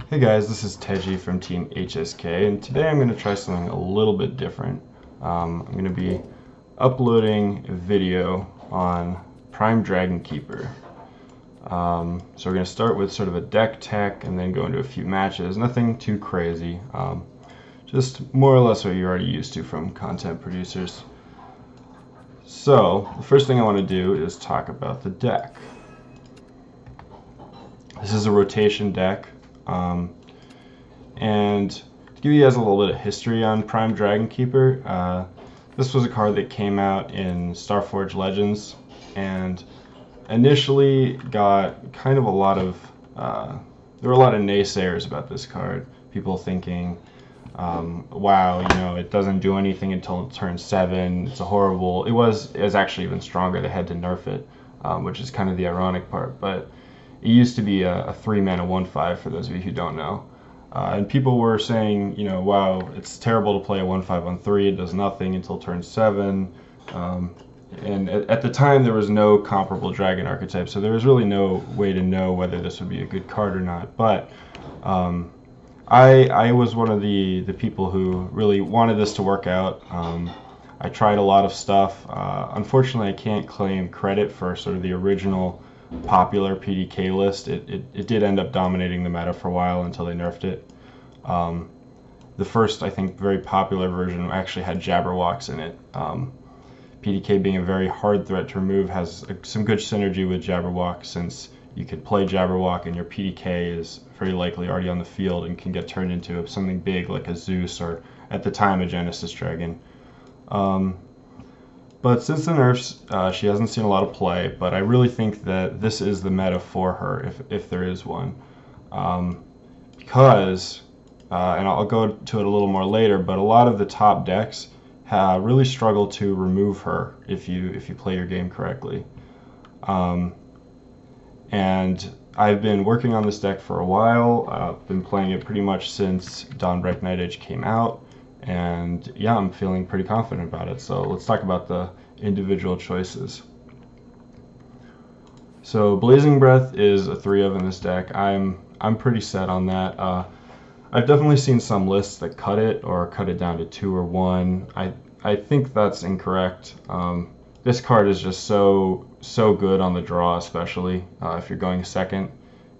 Hey guys, this is Tejjy from Team HSK, and today I'm going to try something a little bit different. I'm going to be uploading a video on Prime Dragon Keeper. So we're going to start with sort of a deck tech and then go into a few matches. Nothing too crazy, just more or less what you're already used to from content producers. So the first thing I want to do is talk about the deck. This is a rotation deck. And to give you guys a little bit of history on Prime Dragon Keeper, this was a card that came out in Starforge Legends and initially got kind of a lot of, there were a lot of naysayers about this card. People thinking, wow, you know, it doesn't do anything until turn 7, it's a horrible, it was actually even stronger, they had to nerf it, which is kind of the ironic part, but it used to be a 3-mana 1/5 for those of you who don't know. And people were saying, you know, wow, it's terrible to play a 1/5 on 3, it does nothing until turn 7. And at the time there was no comparable dragon archetype, so there was really no way to know whether this would be a good card or not. But I was one of the people who really wanted this to work out. I tried a lot of stuff. Unfortunately, I can't claim credit for sort of the original popular PDK list. It did end up dominating the meta for a while until they nerfed it. The first, I think, very popular version actually had Jabberwocks in it. PDK being a very hard threat to remove has some good synergy with Jabberwock, since you could play Jabberwock and your PDK is very likely already on the field and can get turned into something big like a Zeus or, at the time, a Genesis Dragon. But since the nerfs, she hasn't seen a lot of play, but I really think that this is the meta for her, if there is one. Because, and I'll go to it a little more later, but a lot of the top decks really struggle to remove her if you play your game correctly. And I've been working on this deck for a while. I've been playing it pretty much since Dawnbreak Night Edge came out. And yeah, I'm feeling pretty confident about it. So let's talk about the individual choices. So Blazing Breath is a 3-of in this deck. I'm pretty set on that. I've definitely seen some lists that cut it or cut it down to 2 or 1. I think that's incorrect. This card is just so good on the draw, especially if you're going second.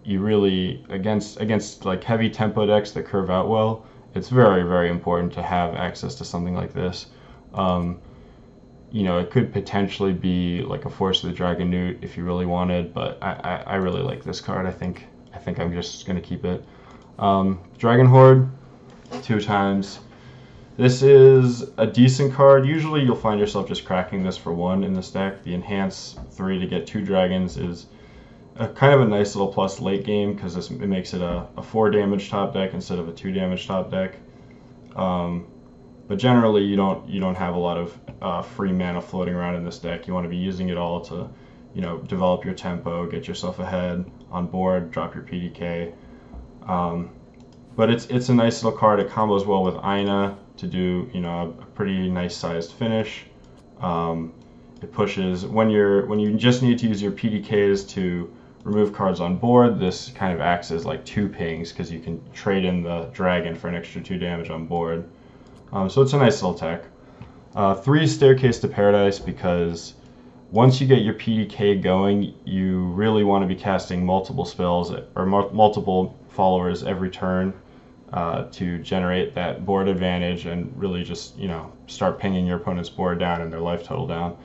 You really, against like heavy tempo decks that curve out well, it's very, very important to have access to something like this. You know, it could potentially be like a Force of the Dragon Newt if you really wanted, but I really like this card. I think I'm just going to keep it. Dragon Horde, 2 times. This is a decent card. Usually you'll find yourself just cracking this for 1 in this deck. The Enhance 3 to get 2 dragons is kind of a nice little plus late game, because it makes it a 4 damage top deck instead of a 2 damage top deck. But generally you don't have a lot of free mana floating around in this deck. You want to be using it all to, you know, develop your tempo, get yourself ahead on board, drop your PDK. But it's a nice little card. It combos well with Aina to do, you know, a pretty nice sized finish. It pushes when you just need to use your PDKs to remove cards on board. This kind of acts as like 2 pings, because you can trade in the dragon for an extra 2 damage on board. So it's a nice little tech. 3 Staircase to Paradise, because once you get your PDK going, you really want to be casting multiple spells or multiple followers every turn to generate that board advantage and really just, you know, start pinging your opponent's board down and their life total down.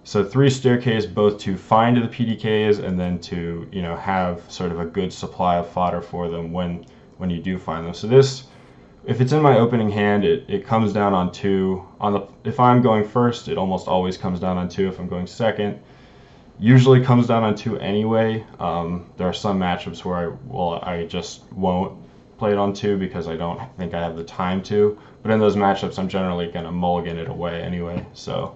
So 3 Staircase, both to find the PDKs and then to, you know, have sort of a good supply of fodder for them when you do find them. So this, if it's in my opening hand, it comes down on 2. If I'm going first, it almost always comes down on 2. If I'm going second, usually comes down on 2 anyway. There are some matchups where I just won't play it on 2 because I don't think I have the time to. But in those matchups, I'm generally going to mulligan it away anyway. So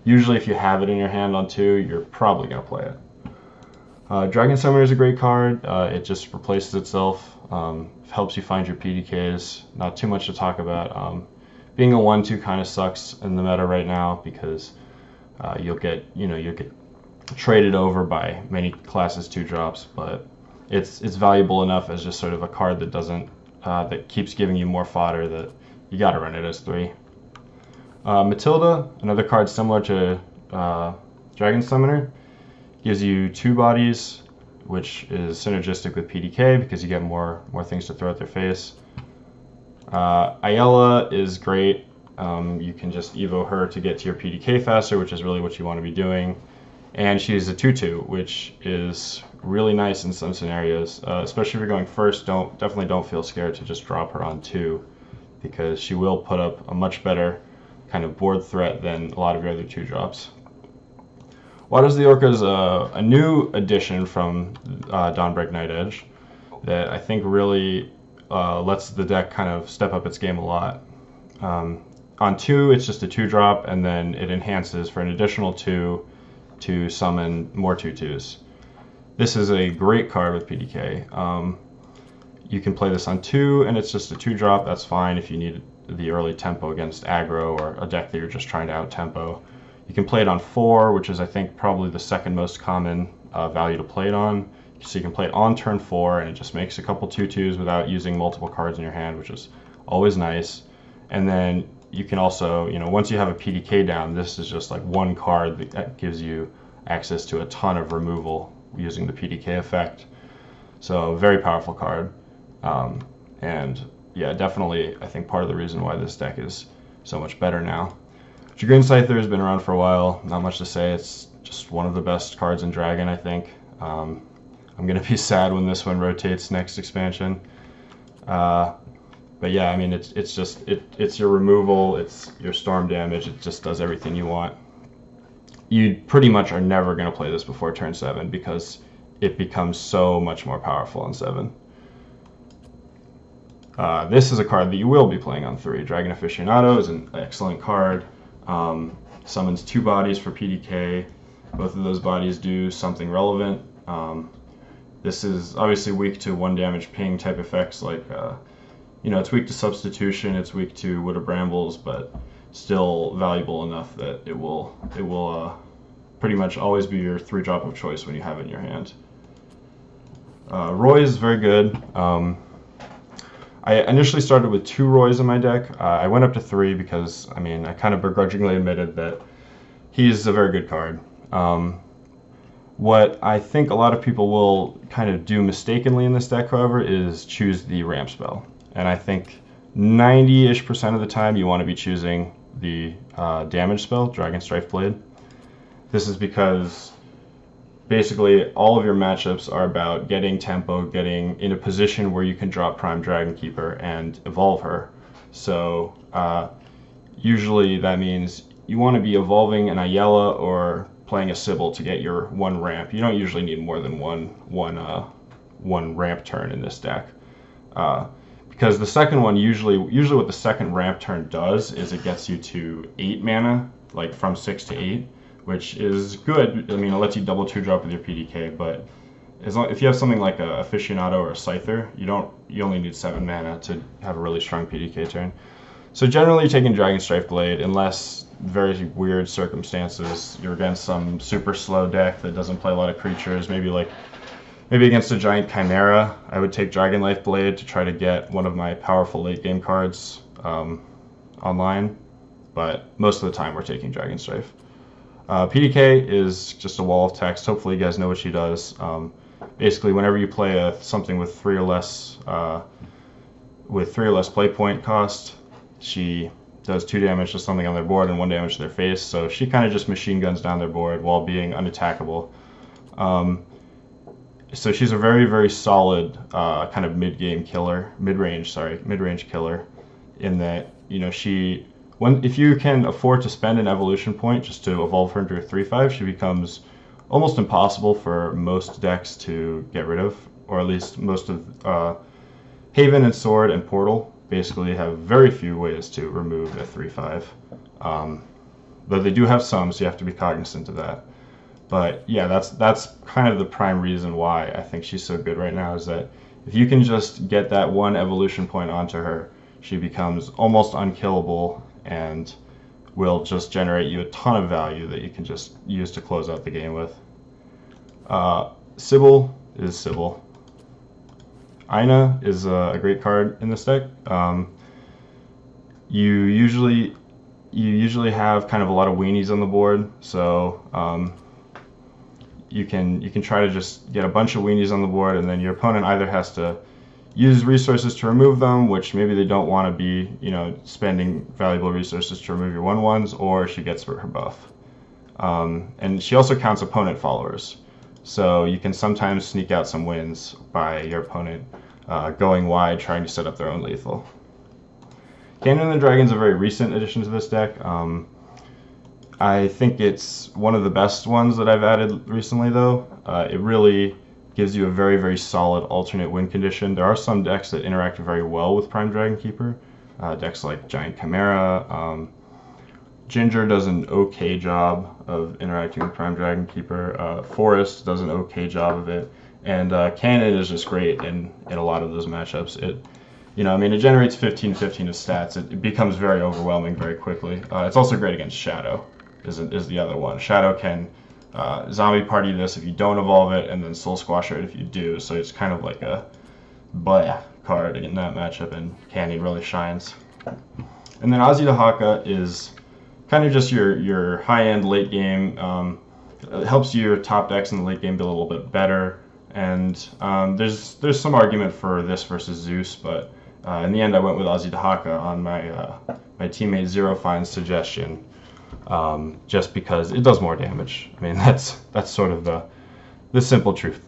usually if you have it in your hand on 2, you're probably going to play it. Dragon Summoner is a great card. It just replaces itself. Helps you find your PDKs. Not too much to talk about. Being a 1/2 kind of sucks in the meta right now, because you'll get traded over by many classes 2 drops. But it's valuable enough as just sort of a card that doesn't that keeps giving you more fodder that you got to run it as 3. Matilda, another card similar to Dragon Summoner, gives you 2 bodies, which is synergistic with PDK because you get more things to throw at their face. Ayala is great. You can just evo her to get to your PDK faster, which is really what you want to be doing. And she's a 2/2, which is really nice in some scenarios, especially if you're going first. Definitely don't feel scared to just drop her on 2, because she will put up a much better kind of board threat than a lot of your other 2-drops. Waters of the Orca is a new addition from Dawnbreak Night Edge that I think really lets the deck kind of step up its game a lot. On 2, it's just a 2-drop, and then it enhances for an additional 2 to summon more 2/2s. This is a great card with PDK. You can play this on 2, and it's just a 2-drop. That's fine if you need the early tempo against aggro or a deck that you're just trying to out-tempo. You can play it on 4, which is, I think, probably the second most common value to play it on. So you can play it on turn 4, and it just makes a couple 2/2s without using multiple cards in your hand, which is always nice. And then you can also, once you have a PDK down, this is just like one card that gives you access to a ton of removal using the PDK effect. So very powerful card. And yeah, definitely I think part of the reason why this deck is so much better now. Chagrin Scyther has been around for a while. Not much to say. It's just one of the best cards in Dragon, I think. I'm going to be sad when this one rotates next expansion. But yeah, I mean, it's your removal, it's your storm damage, it just does everything you want. You pretty much are never going to play this before turn 7 because it becomes so much more powerful on 7. This is a card that you will be playing on 3. Dragon Aficionado is an excellent card. Summons 2 bodies for PDK. Both of those bodies do something relevant. This is obviously weak to 1 damage ping type effects like it's weak to substitution, it's weak to Wood of Brambles, but still valuable enough that it will pretty much always be your 3-drop of choice when you have it in your hand. Roy is very good. I initially started with 2 Roys in my deck. I went up to 3 because, I kind of begrudgingly admitted that he's a very good card. What I think a lot of people will kind of do mistakenly in this deck, however, is choose the ramp spell. And I think 90-ish% of the time you want to be choosing the damage spell, Dragon Strife Blade. This is because basically all of your matchups are about getting tempo, getting in a position where you can drop Prime Dragon Keeper and evolve her. So usually that means you want to be evolving an Ayala or playing a Sybil to get your 1 ramp. You don't usually need more than one ramp turn in this deck. Because the second one, usually what the second ramp turn does is it gets you to 8 mana, like from 6 to 8, which is good. It lets you double 2-drop with your PDK, but if you have something like a Aficionado or a Scyther, you only need 7 mana to have a really strong PDK turn. So generally taking Dragon Strife Blade, unless very weird circumstances, you're against some super slow deck that doesn't play a lot of creatures, maybe against a giant Chimera, I would take Dragon Life Blade to try to get one of my powerful late game cards online, but most of the time we're taking Dragon Strife. PDK is just a wall of text. Hopefully you guys know what she does. Basically, whenever you play something with 3 or less play point cost, she does 2 damage to something on their board and 1 damage to their face. So she kind of just machine guns down their board while being unattackable. So she's a very, very solid kind of mid-range killer, in that, if you can afford to spend an evolution point just to evolve her into a 3/5, she becomes almost impossible for most decks to get rid of, or at least most of Haven and Sword and Portal basically have very few ways to remove a 3/5. Though they do have some, so you have to be cognizant of that. But yeah, that's kind of the prime reason why I think she's so good right now, is that if you can just get that 1 evolution point onto her, she becomes almost unkillable and will just generate you a ton of value that you can just use to close out the game with. Sybil is Sybil. Aina is a great card in this deck. You usually have kind of a lot of weenies on the board, so you can try to just get a bunch of weenies on the board, and then your opponent either has to use resources to remove them, which maybe they don't want to be, spending valuable resources to remove your 1/1s, or she gets her buff. And she also counts opponent followers, so you can sometimes sneak out some wins by your opponent going wide, trying to set up their own lethal. Canyon and the Dragon's a very recent addition to this deck. I think it's one of the best ones that I've added recently, though. It really gives you a very, very solid alternate win condition. There are some decks that interact very well with Prime Dragon Keeper. Decks like Giant Chimera. Ginger does an okay job of interacting with Prime Dragon Keeper. Forest does an okay job of it. And Cannon is just great in a lot of those matchups. It generates 15/15 of stats. It becomes very overwhelming very quickly. It's also great against Shadow, is the other one. Shadow can zombie party this if you don't evolve it, and then Soul Squasher it if you do. So it's kind of like a bleh card in that matchup, and Candy really shines. And then Azidahaka is kind of just your high-end late game. It helps your top decks in the late game be a little bit better. And there's some argument for this versus Zeus, but in the end I went with Azidahaka on my teammate Zero Fine's suggestion. Just because it does more damage. I mean, that's sort of the simple truth.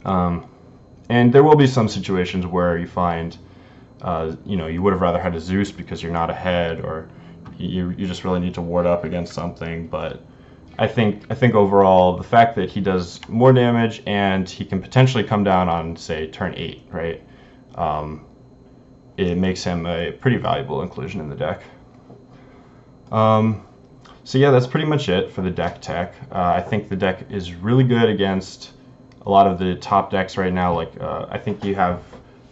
And there will be some situations where you find, you would have rather had a Zeus because you're not ahead, or you just really need to ward up against something. But I think overall, the fact that he does more damage and he can potentially come down on, say, turn 8, right? It makes him a pretty valuable inclusion in the deck. So yeah, that's pretty much it for the deck tech. I think the deck is really good against a lot of the top decks right now. Like I think you have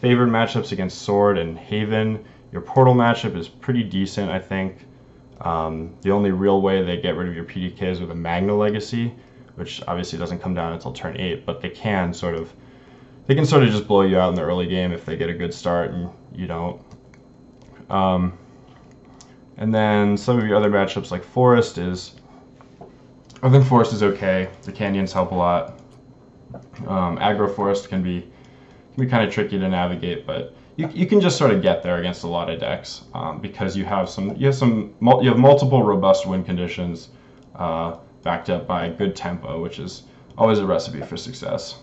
favored matchups against Sword and Haven. Your Portal matchup is pretty decent, I think. The only real way they get rid of your PDK is with a Magna Legacy, which obviously doesn't come down until turn 8, but they can sort of just blow you out in the early game if they get a good start and you don't. And then some of your other matchups like Forest I think Forest is okay. The Canyons help a lot. Aggro Forest can be kind of tricky to navigate, but you can just sort of get there against a lot of decks because you have multiple robust win conditions backed up by good tempo, which is always a recipe for success.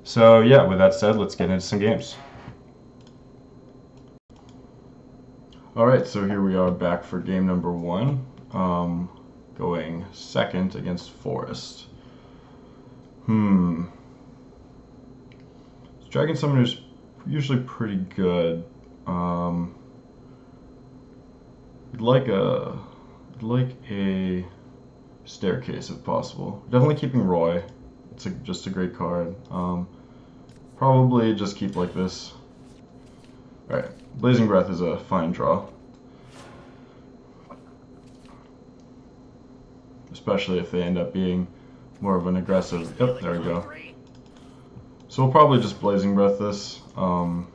So yeah, with that said, let's get into some games. Alright, so here we are back for game number 1, going second against Forest. Dragon Summoner's usually pretty good. I'd like a Staircase if possible. Definitely keeping Roy. It's just a great card. Probably just keep like this. Alright, Blazing Breath is a fine draw. Especially if they end up being more of an aggressive... Yep, there we go. So we'll probably just Blazing Breath this. Oh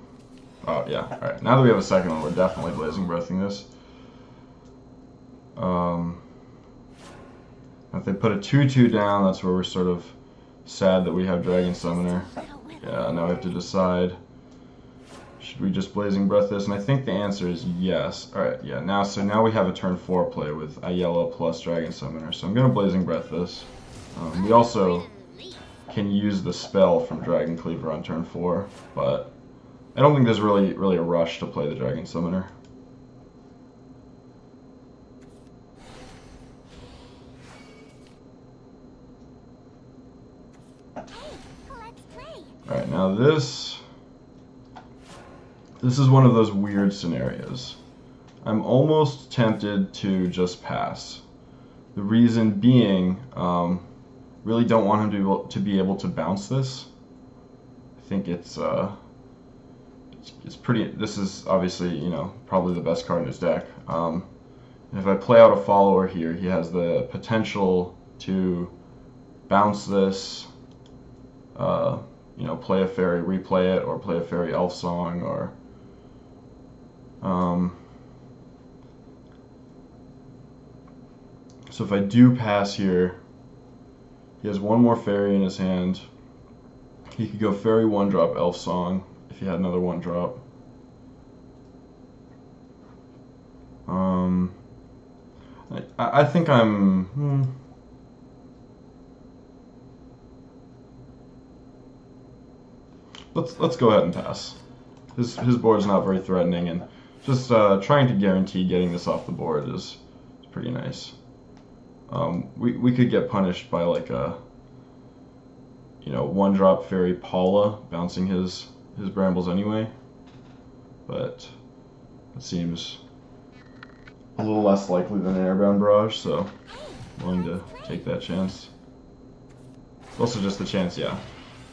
yeah, alright. Now that we have a second one, we're definitely Blazing Breathing this. If they put a 2/2 down, that's where we're sort of sad that we have Dragon Summoner. Yeah, now we have to decide. Should we just Blazing Breath this? And I think the answer is yes. Alright, yeah, now we have a turn 4 play with a yellow plus Dragon Summoner. So I'm going to Blazing Breath this. We also can use the spell from Dragon Cleaver on turn 4, but I don't think there's really a rush to play the Dragon Summoner. Alright, now this is one of those weird scenarios. I'm almost tempted to just pass. The reason being, really don't want him to be able to bounce this. I think it's pretty. This is obviously, probably the best card in his deck. And if I play out a follower here, he has the potential to bounce this, you know, play a fairy, replay it, or play a fairy elf song, or so if I do pass here, he has one more fairy in his hand. He could go fairy 1-drop elf song if he had another 1-drop. I think I'm. Let's go ahead and pass. His board's not very threatening, and just trying to guarantee getting this off the board is pretty nice. We could get punished by like a, you know, 1-drop fairy Paula bouncing his brambles anyway, but it seems a little less likely than an airbound barrage, so I'm willing to take that chance. Also just the chance, yeah.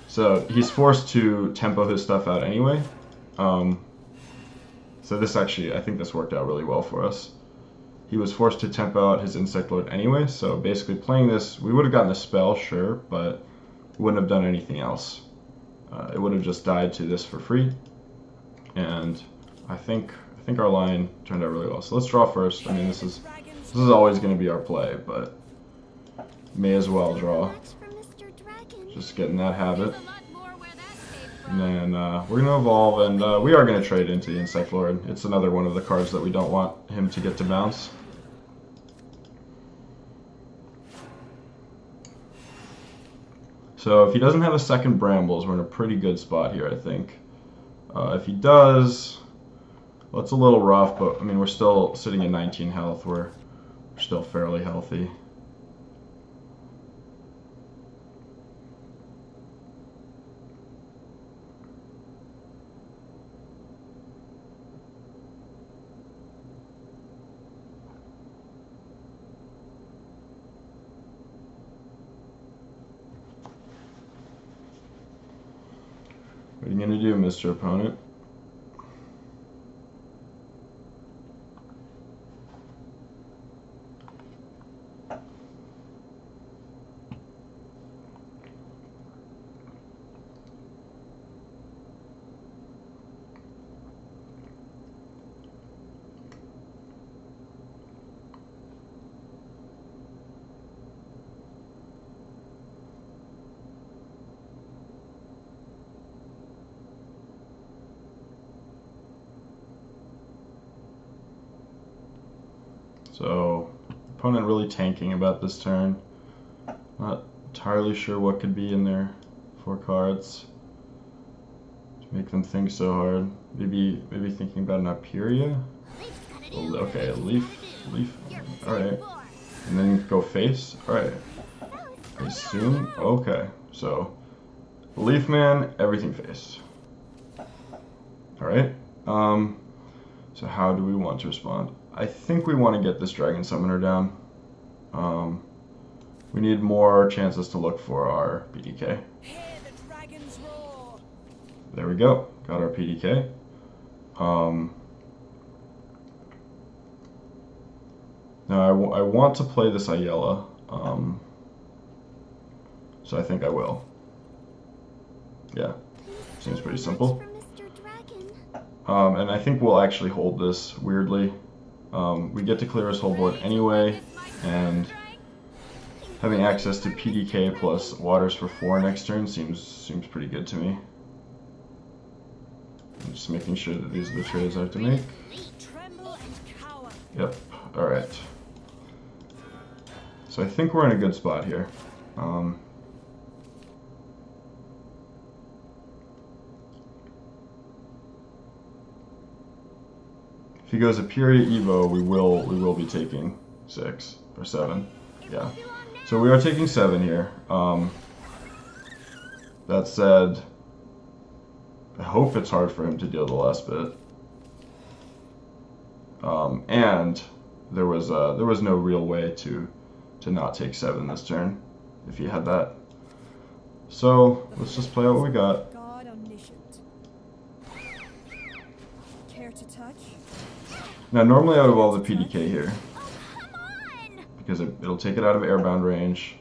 So he's forced to tempo his stuff out anyway. So this actually, I think this worked out really well for us. He was forced to tempo out his Insect Lord anyway, so basically playing this, we would have gotten a spell, sure, but we wouldn't have done anything else. It would have just died to this for free, and I think our line turned out really well. So let's draw first. I mean, this is always going to be our play, but may as well draw. Just getting that habit. And then we're going to evolve, and we are going to trade into the Insect Lord. It's another one of the cards that we don't want him to get to bounce. So if he doesn't have a second Brambles, we're in a pretty good spot here, I think. If he does, well, it's a little rough, but I mean, we're still sitting at 19 health. We're still fairly healthy. What are you going to do, Mr. Opponent? So, opponent really tanking about this turn. Not entirely sure what could be in their 4 cards to make them think so hard. Maybe thinking about an Aperia? Okay, a leaf. Alright. And then go face? Alright. I assume? Okay. So, Leaf Man, everything face. Alright. So how do we want to respond? I think we want to get this Dragon Summoner down. We need more chances to look for our PDK. There we go. Got our PDK. Now I want to play this Ayala. So I think I will. Yeah. Seems pretty simple. And I think we'll actually hold this weirdly. We get to clear his whole board anyway, and having access to PDK plus Waters for 4 next turn seems pretty good to me. I'm just making sure that these are the trades I have to make. Yep, alright. So I think we're in a good spot here. If he goes Aperia Evo, we will be taking 6 or 7. Yeah. So we are taking 7 here. That said, I hope it's hard for him to deal the last bit. And there was no real way to not take 7 this turn if he had that. So let's just play out what we got. God omniscient. Care to touch? Now normally I would evolve the PDK here because it'll take it out of airbound range.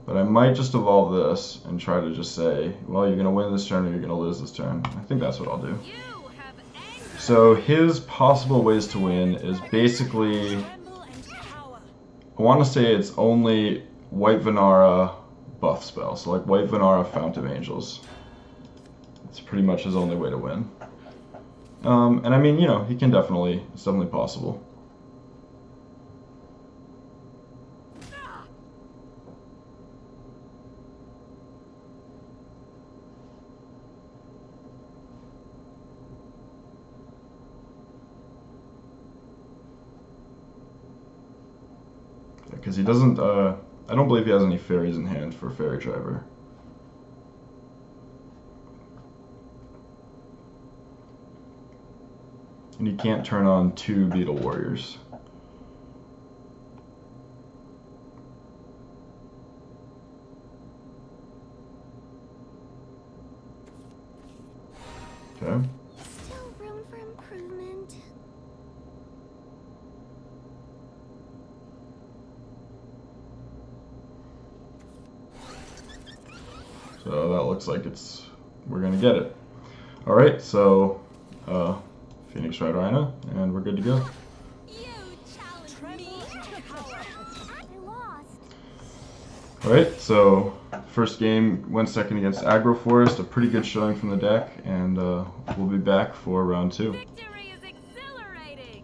But I might just evolve this and try to just say, well, you're going to win this turn or you're going to lose this turn. I think that's what I'll do. So his possible ways to win is basically, I want to say it's only White Venara buff spell. So like White Venara Fount of Angels. It's pretty much his only way to win. And I mean, you know, it's definitely possible. Because he doesn't, I don't believe he has any fairies in hand for Fairy Driver. And he can't turn on 2 Beetle Warriors. Okay. Still room for improvement. So that looks like we're gonna get it. Alright, so Phoenix Red Rhino, and we're good to go. You challenge me. I lost. Alright, so first game went second against Agroforest, a pretty good showing from the deck, and we'll be back for round 2. Victory is exhilarating.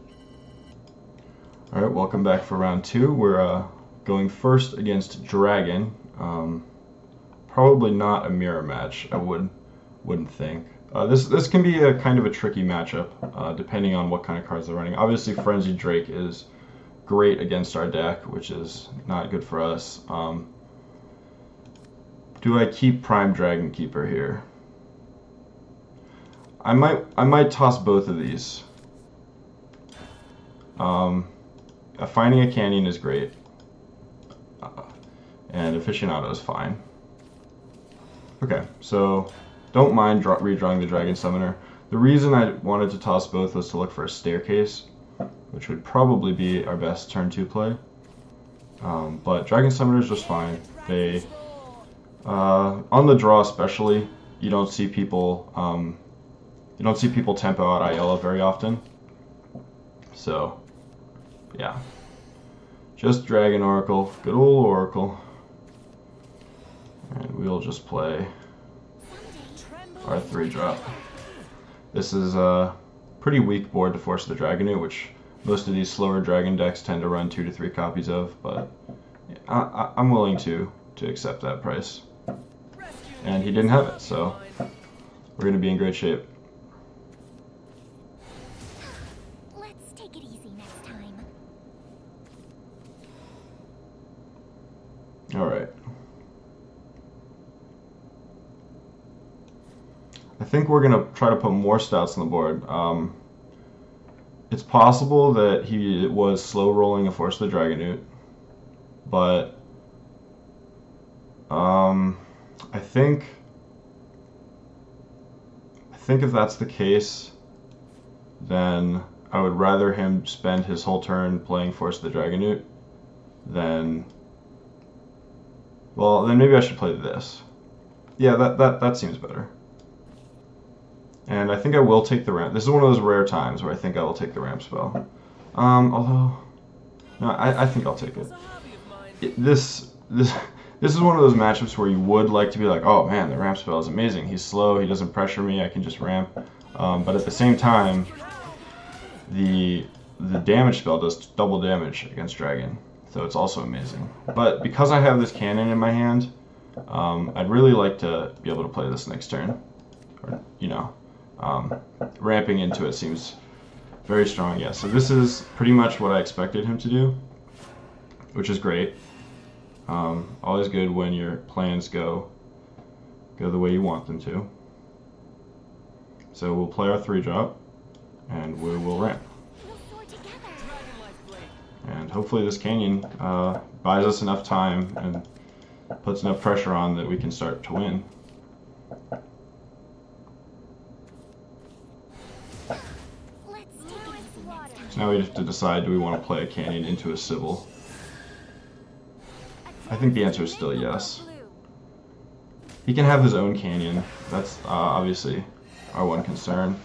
Alright, welcome back for round 2. We're going first against Dragon. Probably not a mirror match, I wouldn't think. This can be a kind of a tricky matchup, depending on what kind of cards they're running. Obviously, Frenzied Drake is great against our deck, which is not good for us. Do I keep Prime Dragon Keeper here? I might toss both of these. Finding a Canyon is great, and Aficionado is fine. Okay, so don't mind redrawing the Dragon Summoner. The reason I wanted to toss both was to look for a Staircase, which would probably be our best turn 2 play. But Dragon Summoner is just fine. They, on the draw especially, you don't see people tempo out Ayala very often. So, yeah, just Dragon Oracle, good old Oracle. And we'll just play our 3-drop. This is a pretty weak board to force the Dragonoot, which most of these slower Dragon decks tend to run 2 to 3 copies of, but I'm willing to accept that price. And he didn't have it, so we're going to be in great shape. Let's take it easy next time. Alright. I think we're going to try to put more stats on the board. It's possible that he was slow rolling a Force the Dragonoot, but I think if that's the case, then I would rather him spend his whole turn playing Force the Dragonoot than, well, then maybe I should play this. Yeah, that seems better. And I think I will take the ramp. This is one of those rare times where I think I will take the ramp spell. Although, no, I think I'll take it. This is one of those matchups where you would like to be like, oh man, the ramp spell is amazing. He's slow, he doesn't pressure me, I can just ramp. But at the same time, the damage spell does double damage against Dragon, so it's also amazing. But because I have this cannon in my hand, I'd really like to be able to play this next turn. Or, you know, ramping into it seems very strong. Yeah, so this is pretty much what I expected him to do, which is great. Always good when your plans go the way you want them to. So we'll play our 3-drop, and we will ramp. And hopefully this Canyon buys us enough time and puts enough pressure on that we can start to win. So now we have to decide, do we want to play a Canyon into a Sybil? I think the answer is still yes. He can have his own canyon. That's obviously our one concern.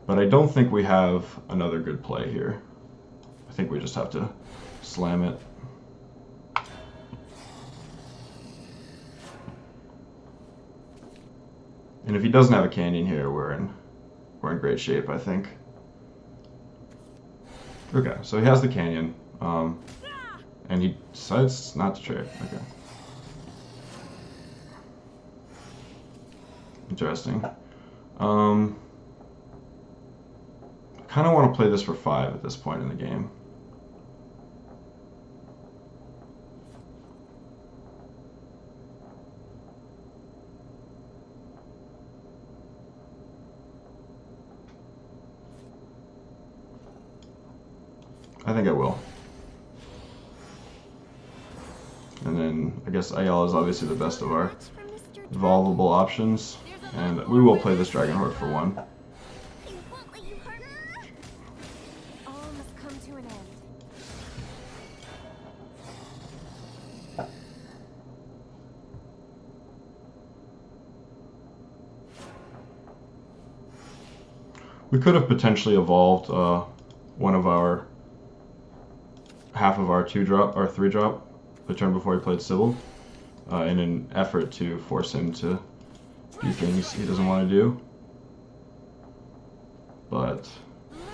But I don't think we have another good play here. I think we just have to slam it. And if he doesn't have a canyon here, we're in great shape, I think. Okay, so he has the canyon, and he decides not to trade. Okay. Interesting. Kind of want to play this for 5 at this point in the game. I think I will. And then I guess Ayala is obviously the best of our evolvable options. And we will play this Dragon Horde for 1. All must come to an end. We could have potentially evolved one of our half of our 2-drop or 3-drop the turn before he played Sybil in an effort to force him to do things he doesn't want to do. But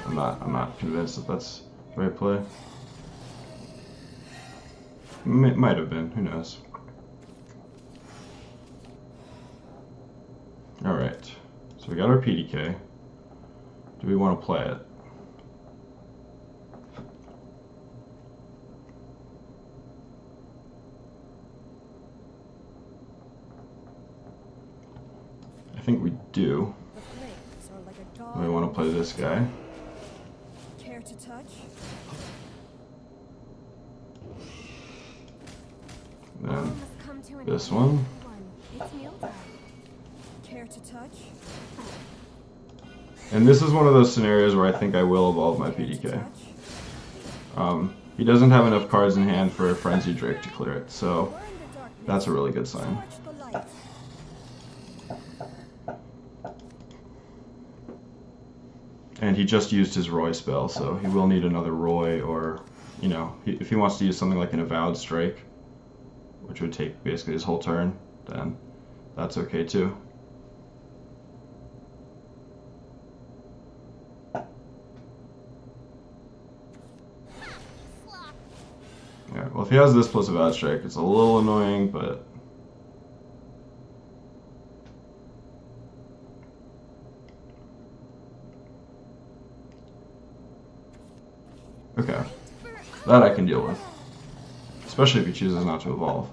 I'm not convinced that that's the right play. Might have been, who knows. Alright, so we got our PDK. Do we want to play it? I think we do. The flames are like a dog. We want to play this guy. Care to touch? Then this one. It's mealtime. Care to touch? And this is one of those scenarios where I think I will evolve my Care to PDK. touch? He doesn't have enough cards in hand for a Frenzy Drake to clear it, so Burn the darkness. that's a really good sign. Torch the light. And he just used his Roy spell, so he will need another Roy, or, you know, if he wants to use something like an Avowed Strike, which would take basically his whole turn, then that's okay too. Alright, well if he has this plus Avowed Strike, it's a little annoying, but... Okay, that I can deal with, especially if he chooses not to evolve.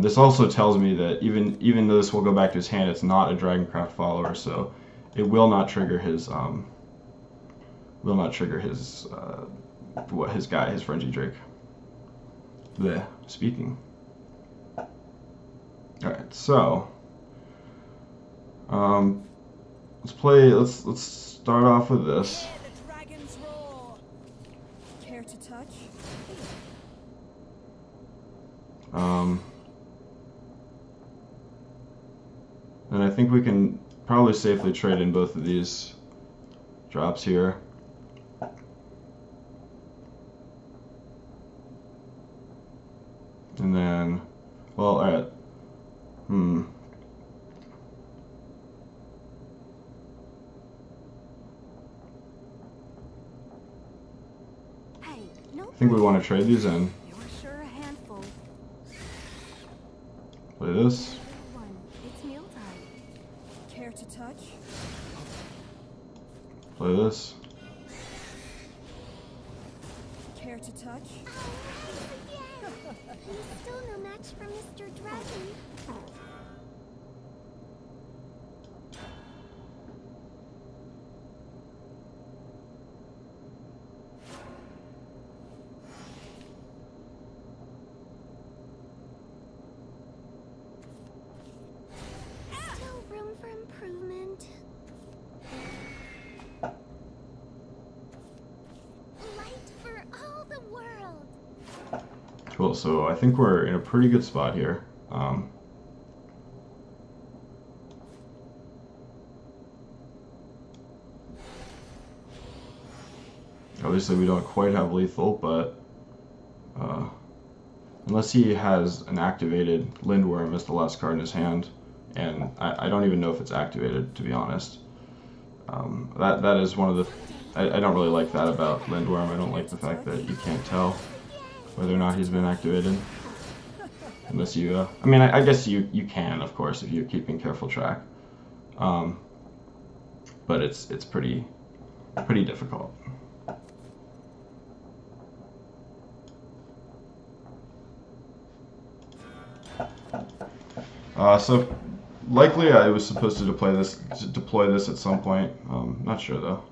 This also tells me that even though this will go back to his hand, it's not a Dragoncraft follower, so it will not trigger his his guy, his Frenzy Drake. Bleh, speaking. All right, so let's start off with this. Care to touch? And I think we can probably safely trade in both of these drops here. And then, well, alright. Hey, no. I think we want to trade these in. You're sure a handful. Play this. One. It's mealtime. Care to touch? Play this. Care to touch? He's still no match for Mr. Dragon. Still room for improvement. Light for all. Cool, so I think we're in a pretty good spot here. Obviously we don't quite have lethal, but unless he has an activated Lindworm as the last card in his hand, and I don't even know if it's activated, to be honest. That is one of the... I don't really like that about Lindworm. I don't like the fact that you can't tell whether or not he's been activated. Unless you... I mean, I guess you can, of course, if you're keeping careful track. But it's pretty difficult. So likely I was supposed to deploy this at some point. Not sure though.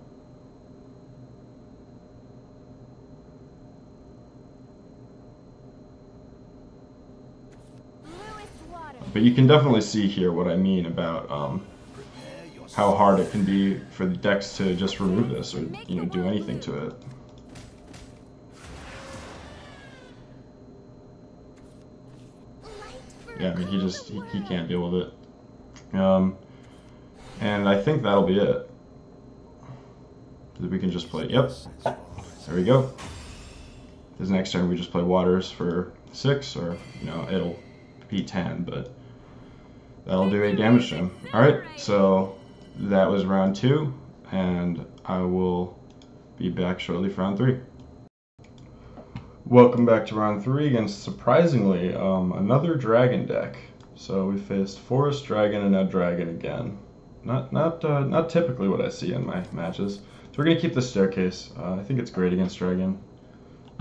But you can definitely see here what I mean about how hard it can be for the decks to just remove this or do anything to it. Yeah, I mean he can't deal with it. And I think that'll be it. We can just play. Yep. There we go. This next turn we just play waters for 6, or it'll be 10, but that'll do 8 damage to him. Alright, so that was round 2, and I will be back shortly for round 3. Welcome back to round 3 against, surprisingly, another dragon deck. So we faced Forest Dragon and now Dragon again. Not typically what I see in my matches. So we're gonna keep the Staircase. I think it's great against Dragon.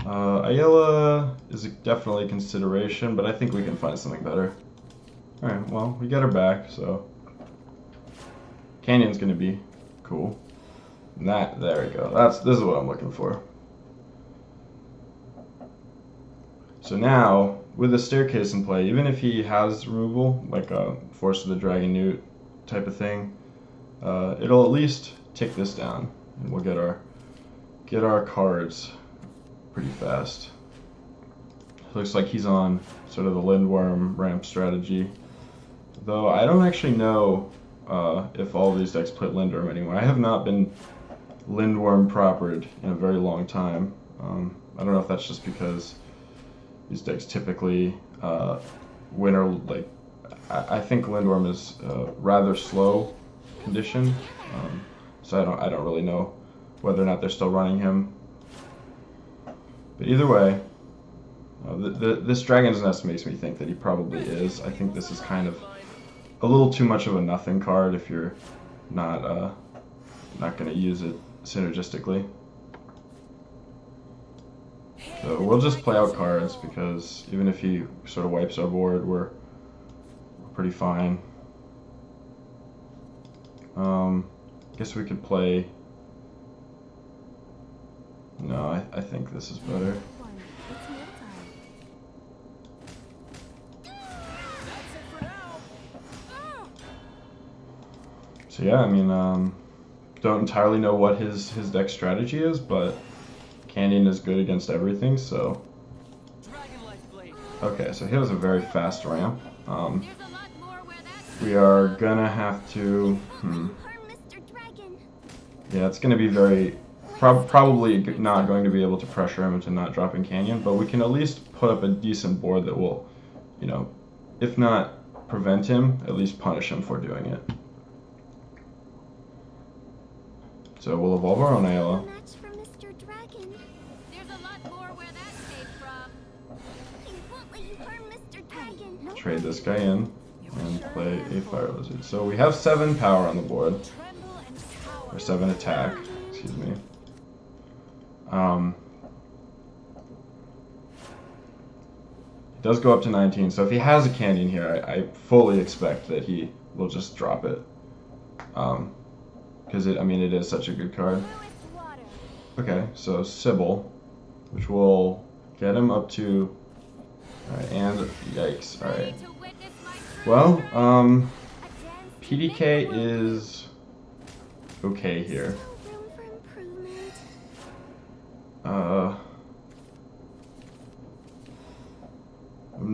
Ayala is definitely a consideration, but I think we can find something better. Alright, well, we got her back, so Canyon's gonna be cool. And there we go. This is what I'm looking for. So now, with the Staircase in play, even if he has removal, like a Force of the Dragon Newt type of thing, it'll at least tick this down, and we'll get our cards pretty fast. Looks like he's on sort of the Lindworm ramp strategy, though I don't actually know if all of these decks play Lindworm anymore. I have not been Lindworm propered in a very long time. I don't know if that's just because these decks typically win or like. I think Lindworm is rather slow condition, so I don't really know whether or not they're still running him. But either way, this Dragon's Nest makes me think that he probably is. I think this is kind of a little too much of a nothing card if you're not going to use it synergistically. So we'll just play out cards, because even if he sort of wipes our board, we're pretty fine. Guess we could play... No, I think this is better. So yeah, I mean, don't entirely know what his deck strategy is, but Canyon is good against everything, so... Okay, so he has a very fast ramp. We are gonna have to... Yeah, it's gonna be very... probably not going to be able to pressure him into not dropping Canyon, but we can at least put up a decent board that will, if not prevent him, at least punish him for doing it. So we'll evolve our own Ayla. Trade this guy in and play a Fire Lizard. So we have 7 power on the board, or 7 attack, excuse me. It does go up to 19, so if he has a Canyon here, I fully expect that he will just drop it. Because it is such a good card. Okay, so Sybil, which will get him up to... Alright, and yikes, alright. Well, PDK is okay here. I'm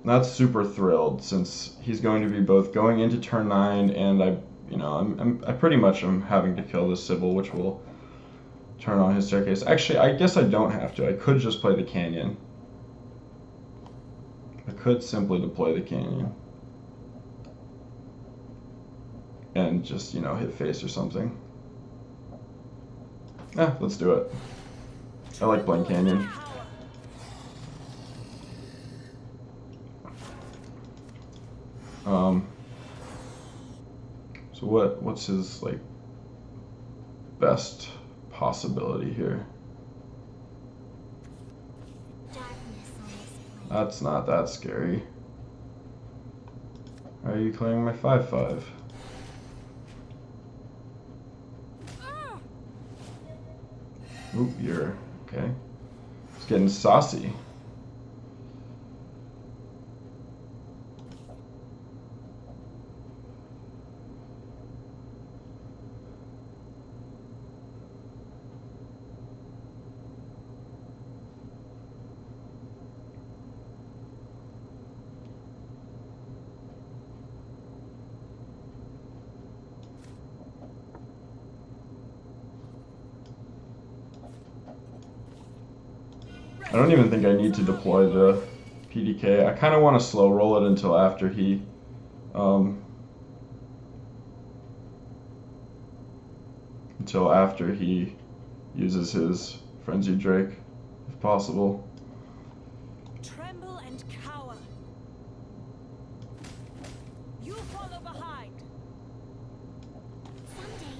not super thrilled since he's going to be both going into turn 9 and I pretty much am having to kill this Sybil, which will turn on his staircase. Actually, I guess I don't have to. I could just play the canyon. I could simply deploy the canyon and just, hit face or something. Yeah, let's do it. I like playing canyon. So what's his like best possibility here? That's not that scary. Are you clearing my 5/5? Oop, you're okay. It's getting saucy. I don't even think I need to deploy the PDK. I kind of want to slow roll it until after he uses his Frenzied Drake, if possible. Tremble and cower. You follow behind. Someday,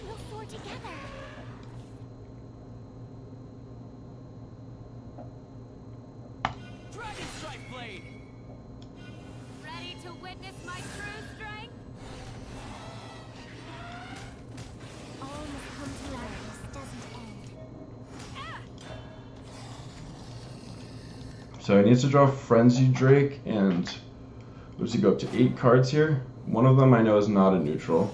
we'll soar together. Dragon Strike Blade. Ready to witness my true strength? All must come to life. This doesn't end. So he needs to draw Frenzied Drake, and what does he go up to 8 cards here? One of them I know is not a neutral.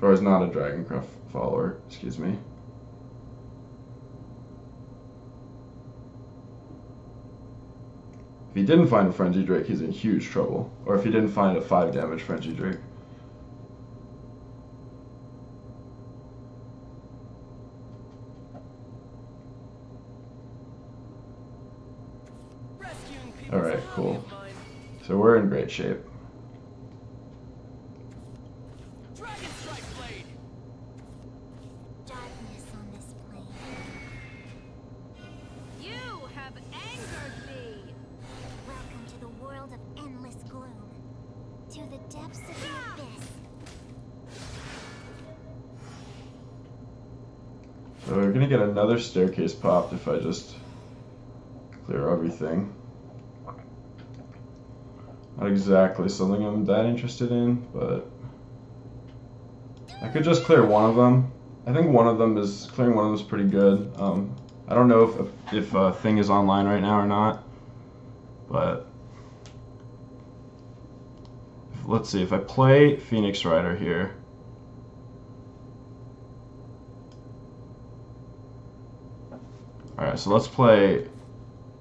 Or is not a Dragoncraft follower, excuse me. If he didn't find a Frenzied Drake, he's in huge trouble. Or if he didn't find a 5 damage Frenzied Drake. Alright, cool. So we're in great shape. Dragon Strike Blade. Darkness on this plane. You have angered me. Welcome to the world of endless gloom. To the depths of the abyss. So we're gonna get another staircase popped if I just clear everything. Not exactly something I'm that interested in, but I could just clear one of them. I think clearing one of them is pretty good. I don't know if Thing is online right now or not, but let's see. If I play Phoenix Rider here, all right. So let's play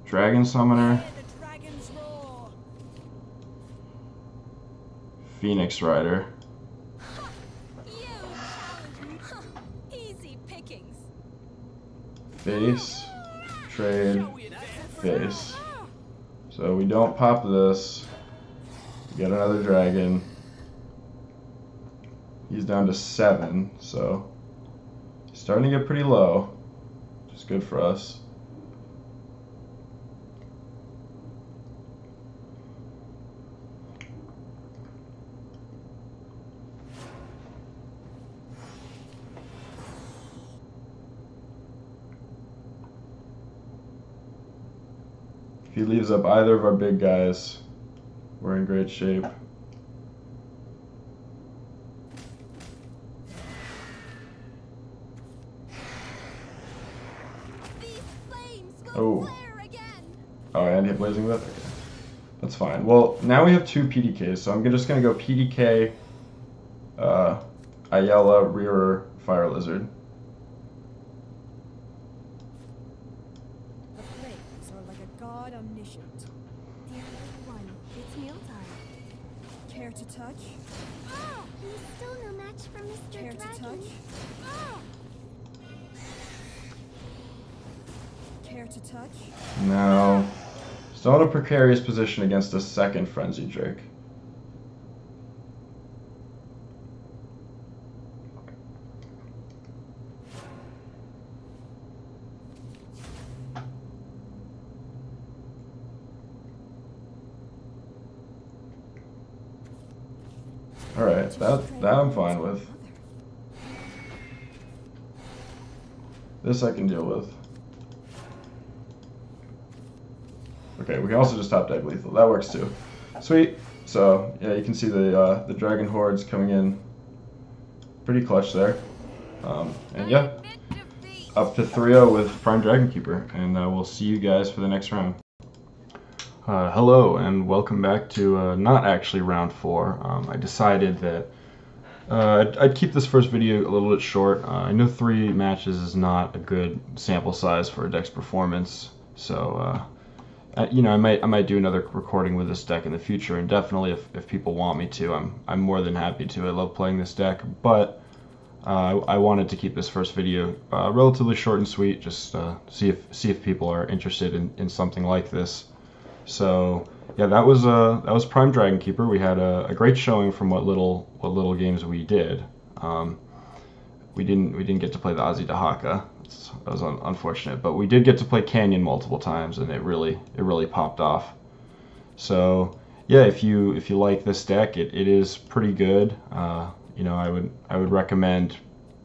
Dragon Summoner. Phoenix Rider. Easy pickings. Face, trade, face. So we don't pop this. We get another dragon. He's down to 7, so he's starting to get pretty low, which is good for us. If he leaves up either of our big guys, we're in great shape. These flames go Oh. flare again. Oh, and hit Blazing Whip? Okay. That's fine. Well, now we have 2 PDKs, so I'm just going to go PDK, Ayala, Rearer, Fire Lizard. The God omniscient. Dear little one, it's mealtime. Care to touch? He's still no match for Mr. Care to Dragon. touch? Care to touch? No. Still in a precarious position against a second Frenzy Drake. Alright, that I'm fine with. This I can deal with. Okay, we can also just top deck lethal. That works too. Sweet. So yeah, you can see the dragon hordes coming in pretty clutch there. And yeah, up to 3-0 with Prime Dragon Keeper, and we'll see you guys for the next round. Hello and welcome back to not actually round 4. I decided that I'd keep this first video a little bit short. I know 3 matches is not a good sample size for a deck's performance, so you know, I might do another recording with this deck in the future, and definitely if people want me to, I'm more than happy to. I love playing this deck, but I wanted to keep this first video relatively short and sweet, just see if people are interested in something like this. So yeah, that was Prime Dragon Keeper. We had a great showing from what little games we did. We didn't get to play the Ozzy Dahaka. That was unfortunate, but we did get to play Canyon multiple times, and it really popped off. So yeah, if you like this deck, it is pretty good. You know, I would recommend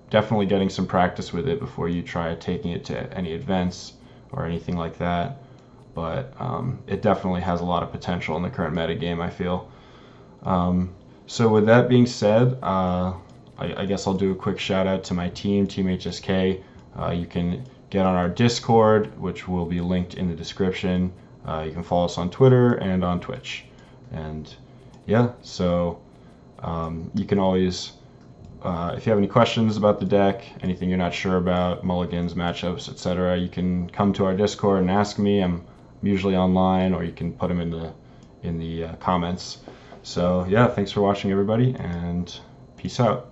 definitely getting some practice with it before you try taking it to any events or anything like that. But it definitely has a lot of potential in the current metagame, I feel. So with that being said, I guess I'll do a quick shout out to my team, Team HSK. You can get on our Discord, which will be linked in the description. You can follow us on Twitter and on Twitch. And yeah, so you can always, if you have any questions about the deck, anything you're not sure about, mulligans, matchups, etc., you can come to our Discord and ask me. I'm usually online, or you can put them in the comments. So yeah, thanks for watching, everybody, and peace out.